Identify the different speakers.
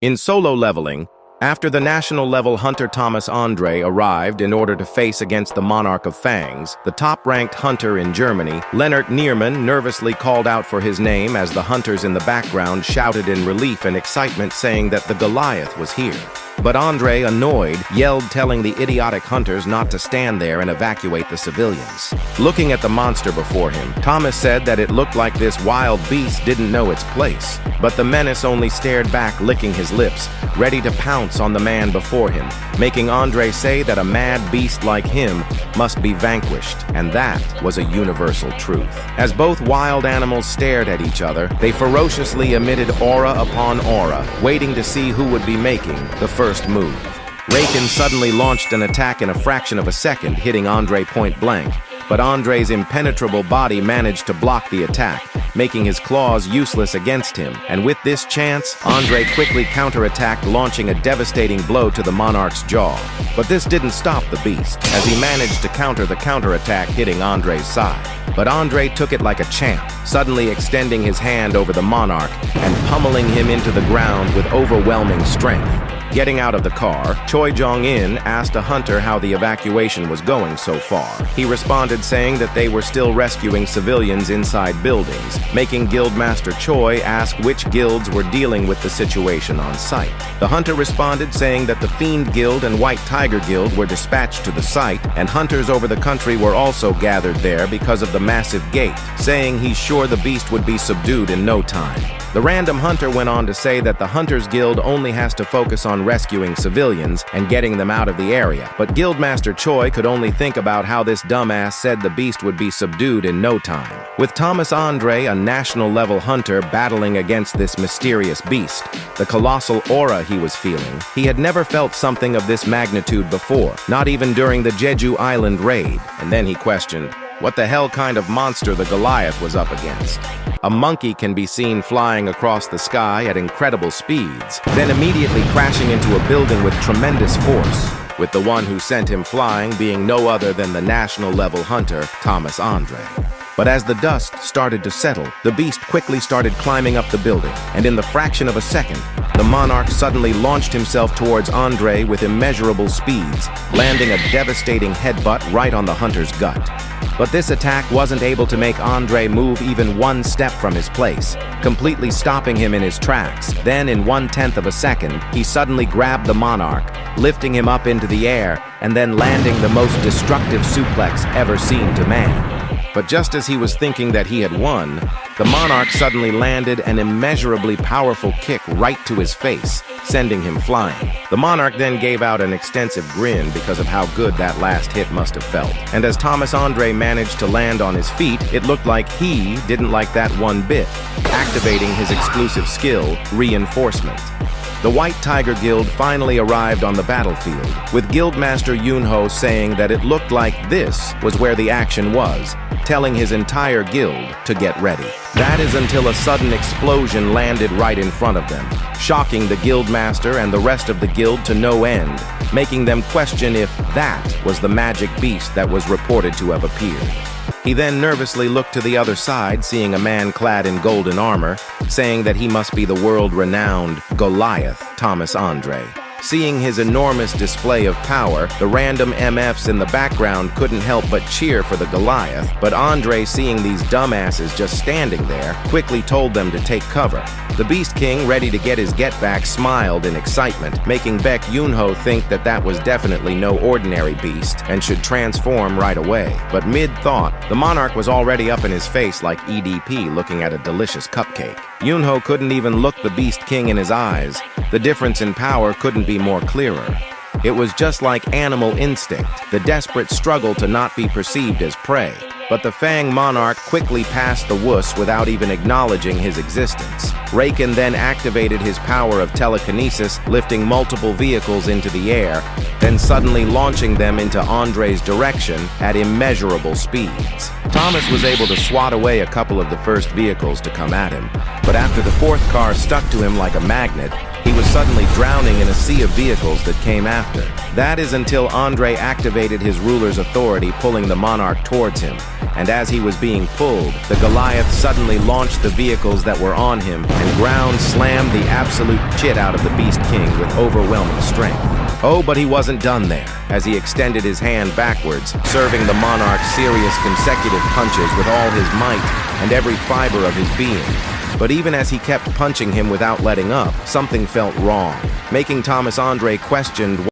Speaker 1: In solo leveling, after the national-level hunter Thomas Andre arrived in order to face against the Monarch of Fangs, the top-ranked hunter in Germany, Leonard Neerman nervously called out for his name as the hunters in the background shouted in relief and excitement saying that the Goliath was here. But Andre, annoyed, yelled telling the idiotic hunters not to stand there and evacuate the civilians. Looking at the monster before him, Thomas said that it looked like this wild beast didn't know its place. But the menace only stared back, licking his lips, ready to pounce on the man before him, making Andre say that a mad beast like him must be vanquished, and that was a universal truth. As both wild animals stared at each other, they ferociously emitted aura upon aura, waiting to see who would be making the first move. Raken suddenly launched an attack in a fraction of a second, hitting Andre point blank, but Andre's impenetrable body managed to block the attack, making his claws useless against him. And with this chance, Andre quickly counterattacked, launching a devastating blow to the Monarch's jaw. But this didn't stop the beast, as he managed to counter the counterattack, hitting Andre's side. But Andre took it like a champ, suddenly extending his hand over the Monarch and pummeling him into the ground with overwhelming strength. Getting out of the car, Choi Jong-in asked a hunter how the evacuation was going so far. He responded saying that they were still rescuing civilians inside buildings, making Guildmaster Choi ask which guilds were dealing with the situation on site. The hunter responded saying that the Fiend Guild and White Tiger Guild were dispatched to the site, and hunters over the country were also gathered there because of the massive gate, saying he's sure the beast would be subdued in no time. The random hunter went on to say that the Hunters Guild only has to focus on rescuing civilians and getting them out of the area, but Guildmaster Choi could only think about how this dumbass said the beast would be subdued in no time. With Thomas Andre, a national-level hunter, battling against this mysterious beast, the colossal aura he was feeling, he had never felt something of this magnitude before, not even during the Jeju Island raid. And then he questioned what the hell kind of monster the Goliath was up against. A monkey can be seen flying across the sky at incredible speeds, then immediately crashing into a building with tremendous force, with the one who sent him flying being no other than the national-level hunter, Thomas Andre. But as the dust started to settle, the beast quickly started climbing up the building, and in the fraction of a second, the Monarch suddenly launched himself towards Andre with immeasurable speeds, landing a devastating headbutt right on the hunter's gut. But this attack wasn't able to make Andre move even one step from his place, completely stopping him in his tracks. Then, in 1/10 of a second, he suddenly grabbed the Monarch, lifting him up into the air, and then landing the most destructive suplex ever seen to man. But just as he was thinking that he had won, the Monarch suddenly landed an immeasurably powerful kick right to his face, sending him flying. The Monarch then gave out an extensive grin because of how good that last hit must have felt. And as Thomas Andre managed to land on his feet, it looked like he didn't like that one bit, activating his exclusive skill, Reinforcement. The White Tiger Guild finally arrived on the battlefield, with Guildmaster Yunho saying that it looked like this was where the action was, telling his entire guild to get ready. That is until a sudden explosion landed right in front of them, shocking the Guildmaster and the rest of the guild to no end, making them question if that was the magic beast that was reported to have appeared. He then nervously looked to the other side, seeing a man clad in golden armor, saying that he must be the world-renowned Goliath, Thomas Andre. Seeing his enormous display of power, the random MFs in the background couldn't help but cheer for the Goliath, but Andre, seeing these dumbasses just standing there, quickly told them to take cover. The Beast King, ready to get his get back, smiled in excitement, making Baek Yunho think that that was definitely no ordinary beast and should transform right away. But mid-thought, the Monarch was already up in his face like EDP looking at a delicious cupcake. Yunho couldn't even look the Beast King in his eyes. The difference in power couldn't be more clearer. It was just like animal instinct, the desperate struggle to not be perceived as prey. But the Fang Monarch quickly passed the wuss without even acknowledging his existence. Raken then activated his power of telekinesis, lifting multiple vehicles into the air, then suddenly launching them into Andre's direction at immeasurable speeds. Thomas was able to swat away a couple of the first vehicles to come at him, but after the fourth car stuck to him like a magnet, he was suddenly drowning in a sea of vehicles that came after. That is until Andre activated his ruler's authority, pulling the Monarch towards him, and as he was being pulled, the Goliath suddenly launched the vehicles that were on him and ground slammed the absolute shit out of the Beast King with overwhelming strength. Oh, but he wasn't done there, as he extended his hand backwards, serving the monarch serious consecutive punches with all his might and every fiber of his being. But even as he kept punching him without letting up, something felt wrong, making Thomas Andre question